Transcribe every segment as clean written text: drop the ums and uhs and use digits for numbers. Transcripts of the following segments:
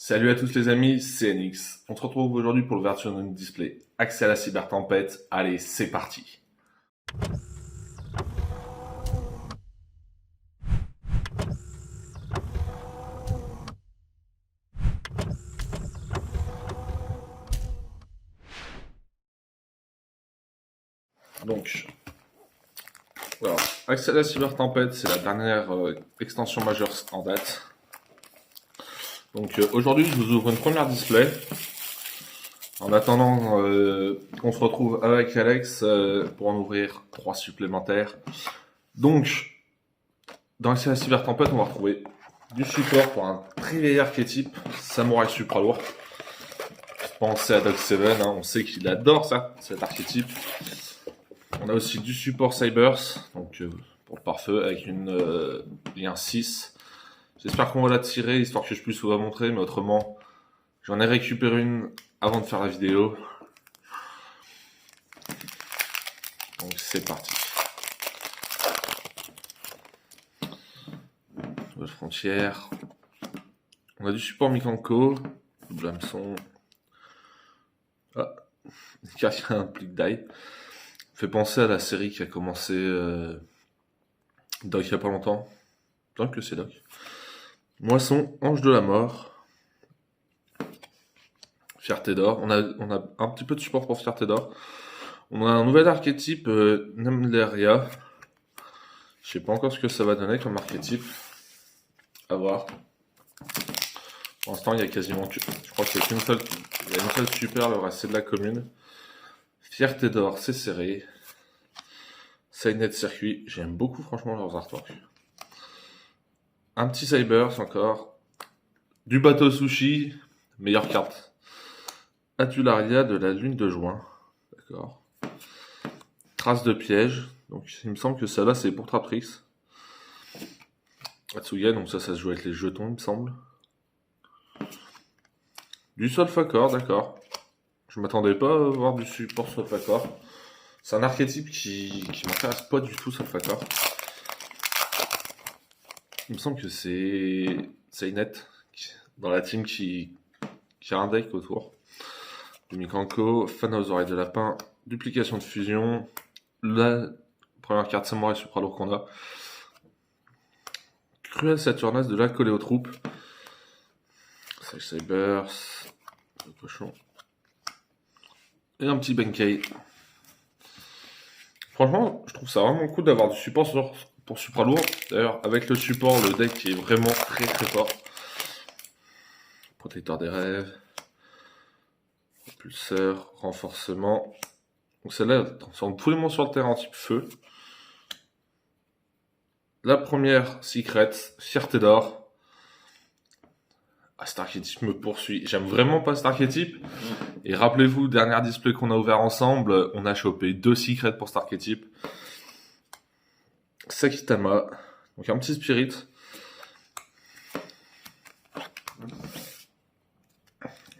Salut à tous les amis, c'est NX. On se retrouve aujourd'hui pour l'ouverture d'un display. Accès à la cybertempête, allez, c'est parti. Donc, alors, Accès à la cybertempête, c'est la dernière extension majeure en date. Donc aujourd'hui, je vous ouvre une première display. En attendant qu'on se retrouve avec Alex pour en ouvrir 3 supplémentaires. Donc, dans Accès à la cybertempête, on va retrouver du support pour un très vieil archétype, Samouraï Supra lourd. Pensez à Doc 7, hein, on sait qu'il adore ça, cet archétype. On a aussi du support Cybers, donc pour le pare-feu, avec une lien 6. J'espère qu'on va la tirer, histoire que je puisse vous la montrer, mais autrement, j'en ai récupéré une avant de faire la vidéo. Donc c'est parti. Nouvelle frontière. On a du support Mikanko, double hameçon. Ah, il y a un plic d'ail. Fait penser à la série qui a commencé Doc il y a pas longtemps. Tant que c'est Doc. Moisson, Ange de la Mort. Fierté d'or. On a un petit peu de support pour Fierté d'or. On a un nouvel archétype, Nemleria. Je sais pas encore ce que ça va donner comme archétype. À voir. Pour l'instant, il y a quasiment que. Je crois qu'il y a qu'une seule. Il y a une seule super, le reste c'est de la commune. Fierté d'or, c'est serré. Sidenet circuit, j'aime beaucoup franchement leurs artworks. Un petit Cybers encore. Du bateau sushi, meilleure carte. Atularia de la lune de juin. D'accord. Trace de piège. Donc il me semble que ça là c'est pour Traprix. Atsuya, donc ça se joue avec les jetons il me semble. Du Solfacor, d'accord. Je m'attendais pas à voir du support Solfacor. C'est un archétype qui m'intéresse pas du tout, Solfacor. Il me semble que c'est Seinet dans la team qui a un deck autour. Du Mikanko, fan aux oreilles de lapin, duplication de fusion, la première carte Samouraï Supra lourd qu'on a. Cruel Saturnas de la coller aux troupes. Cybers, le cochon. Et un petit Benkei. Franchement, je trouve ça vraiment cool d'avoir du support pour Supra lourd. D'ailleurs, avec le support, le deck est vraiment très très fort. Protecteur des rêves. Propulseur, renforcement. Donc celle-là, transforme tous les monstres sur le terrain en type feu. La première, Secret, Fierté d'or. Ah, cet archétype me poursuit. J'aime vraiment pas cet archétype. Et rappelez-vous, dernier display qu'on a ouvert ensemble, on a chopé 2 Secrets pour cet archétype. Sakitama. Donc un petit Spirit.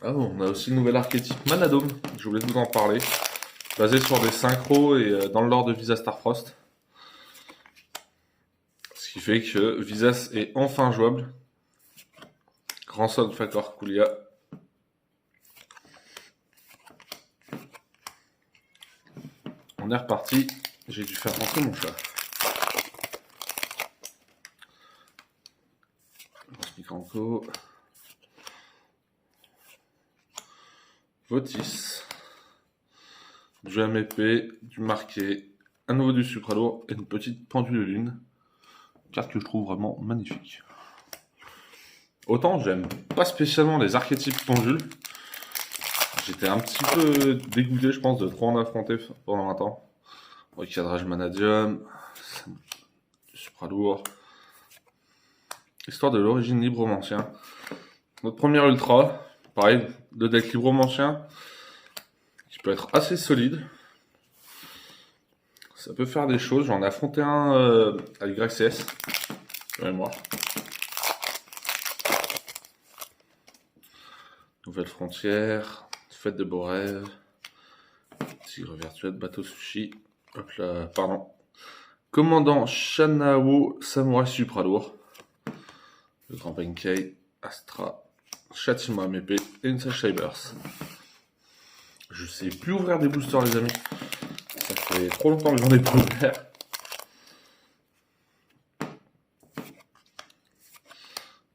Ah bon, on a aussi le nouvel archétype Manadome. Je voulais vous en parler. Basé sur des synchros et dans le lore de Visas Starfrost. Ce qui fait que Visas est enfin jouable. Grand Solfacor Kulia. On est reparti. J'ai dû faire rentrer mon chat. Mikanko. Votis. Du épée, du marqué, à nouveau du Supra lourd et une petite pendule lune. Carte que je trouve vraiment magnifique. Autant j'aime pas spécialement les archétypes pendules. J'étais un petit peu dégoûté, je pense, de trop en affronter pendant un temps. Recadrage Manadium, du Supra lourd. Histoire de l'origine libromancien. Notre premier ultra, pareil, le deck libromancien, qui peut être assez solide. Ça peut faire des choses. J'en ai affronté un avec GrexCS, de mémoire. Nouvelle frontière, fête de beaux rêves, tigre virtuel, bateau sushi. Hop là, pardon. Commandant Shanao Samouraï Supra lourd. Le grand Benkei, Astra, châtiment MP et une Sage Shivers. Je sais plus ouvrir des boosters, les amis. Ça fait trop longtemps que j'en ai pas ouvert.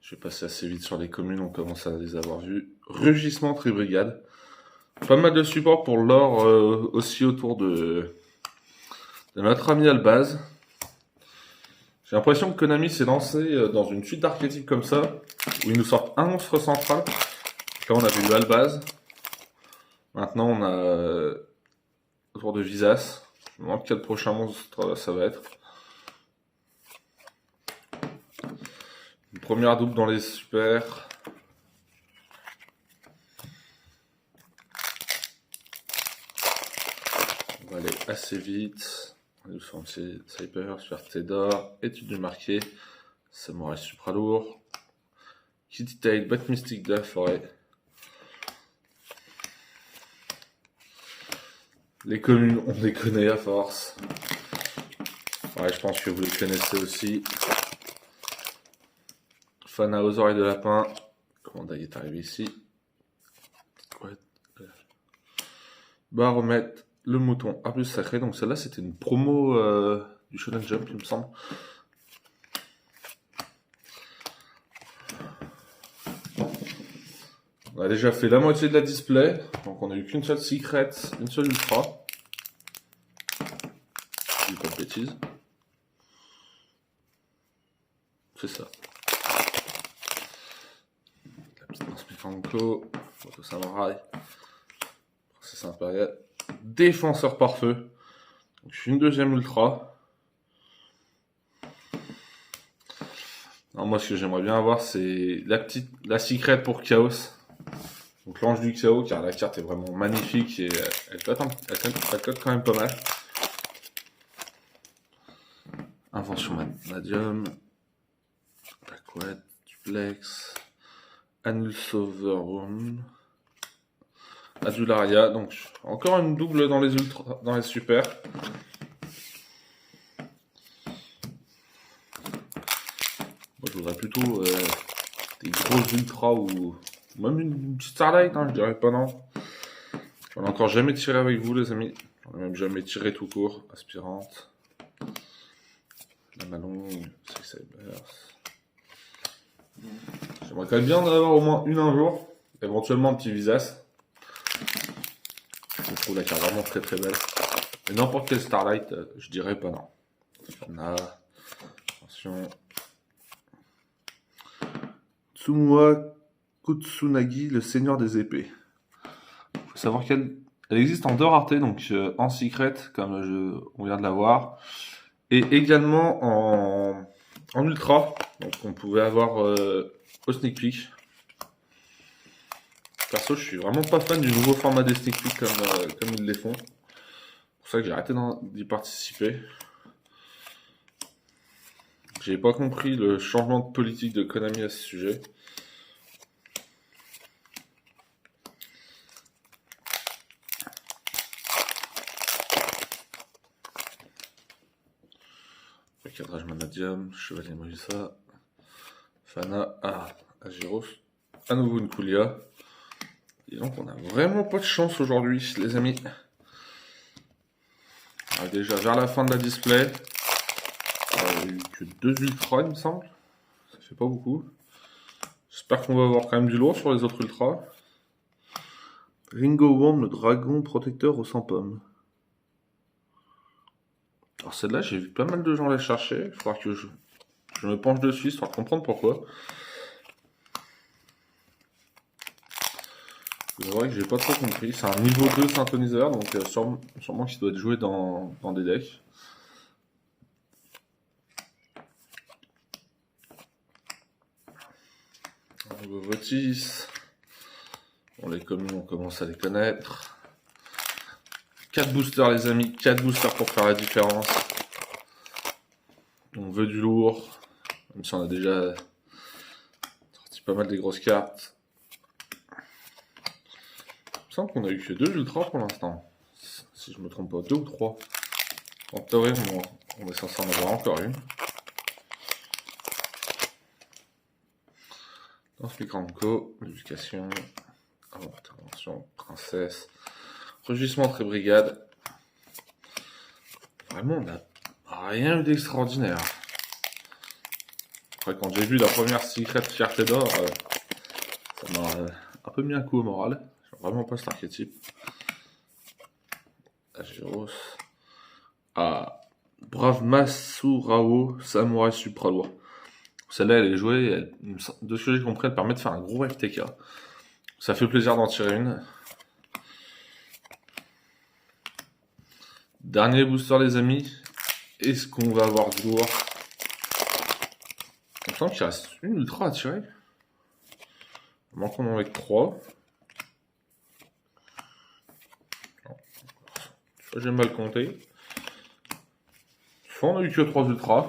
Je vais passer assez vite sur les communes, on commence à les avoir vues. Rugissement Tribrigade. Pas mal de support pour l'or aussi autour de notre ami Albaz. J'ai l'impression que Konami s'est lancé dans une suite d'archétypes comme ça, où ils nous sortent un monstre central. Là, on avait eu Albaz. Maintenant, on a autour de Visas. Je me demande quel prochain monstre ça va être. Une première double dans les super. On va aller assez vite. Nous sommes Cyper, Fierté d'or, Étude du marqué, Samouraï supra lourd, Kitty Tail, Bête mystique de la forêt. Les communes, on les connaît à force. Ouais, je pense que vous les connaissez aussi. Fana aux oreilles de lapin. Commanda est arrivé ici. Ouais. Baromètre, le mouton, arbuste sacré. Donc celle-là, c'était une promo du Shonen Jump, il me semble. On a déjà fait la moitié de la display. Donc on a eu qu'une seule secret, une seule ultra. Je dis pas de bêtises. C'est ça. La petite lance Mikanko, Moto Samurai, Princesse Impériale, Défenseur par feu. Donc je suis une deuxième ultra. Alors moi ce que j'aimerais bien avoir c'est la secret pour Chaos. Donc l'ange du chaos, car la carte est vraiment magnifique et elle cote quand même pas mal. Invention Medium, Blackwood, Duplex, Annulsover Room, Adularia, donc encore une double dans les ultra, dans les super. Moi je voudrais plutôt des grosses ultras ou même une petite Starlight, hein, je dirais pas non. J'en ai encore jamais tiré avec vous les amis, j'en ai même jamais tiré tout court. Aspirante, la Malong, Cybers. J'aimerais quand même bien en avoir au moins une un jour, éventuellement un petit Visas. Je trouve la carte vraiment très très belle. Et n'importe quel Starlight, je dirais pas non. Fana, attention. Tsumua Kutsunagi, le seigneur des épées. Il faut savoir qu'elle existe en deux raretés, donc en secret, comme on vient de la voir, et également en ultra, donc on pouvait avoir au sneak peek. Perso, je suis vraiment pas fan du nouveau format des sneak peek comme ils les font. C'est pour ça que j'ai arrêté d'y participer. J'ai pas compris le changement de politique de Konami à ce sujet. Recadrage Manadium, Chevalier Moïsa, Fana, Agiros, à nouveau une Kulia. Et donc on a vraiment pas de chance aujourd'hui les amis. On est déjà vers la fin de la display. Il n'y a eu que 2 ultras il me semble. Ça fait pas beaucoup. J'espère qu'on va avoir quand même du lourd sur les autres ultras. Ringo Worm, le dragon protecteur au 100 pommes. Alors celle-là, j'ai vu pas mal de gens la chercher. Il va falloir que je me penche dessus, histoire de comprendre pourquoi. C'est vrai que j'ai pas trop compris. C'est un niveau 2 synthoniseur, donc sûrement qu'il doit être joué dans des decks. Nouveau Votis. Bon, les communes, on commence à les connaître. 4 boosters les amis, 4 boosters pour faire la différence. On veut du lourd, même si on a déjà sorti pas mal des grosses cartes. Il me semble qu'on a eu que 2 ultras pour l'instant, si je me trompe pas, 2 ou 3. En théorie, on est censé en avoir encore une. Dans Spicranco, éducation, intervention, princesse, rugissement très brigade. Vraiment, on n'a rien eu d'extraordinaire. Après, quand j'ai vu la première Secret Fierté d'or, ça m'a un peu mis un coup au moral. J'aime vraiment pas cet archétype. Agiros. Ah, Brave Masurao, Samouraï Supraloi. Celle-là, elle est jouée, de ce que j'ai compris, elle permet de faire un gros FTK. Ça fait plaisir d'en tirer une. Dernier booster, les amis. Est-ce qu'on va avoir du lourd? Il me semble qu'il reste une ultra à tirer. Manquons avec 3. J'ai mal compté. On a eu que 3 ultras.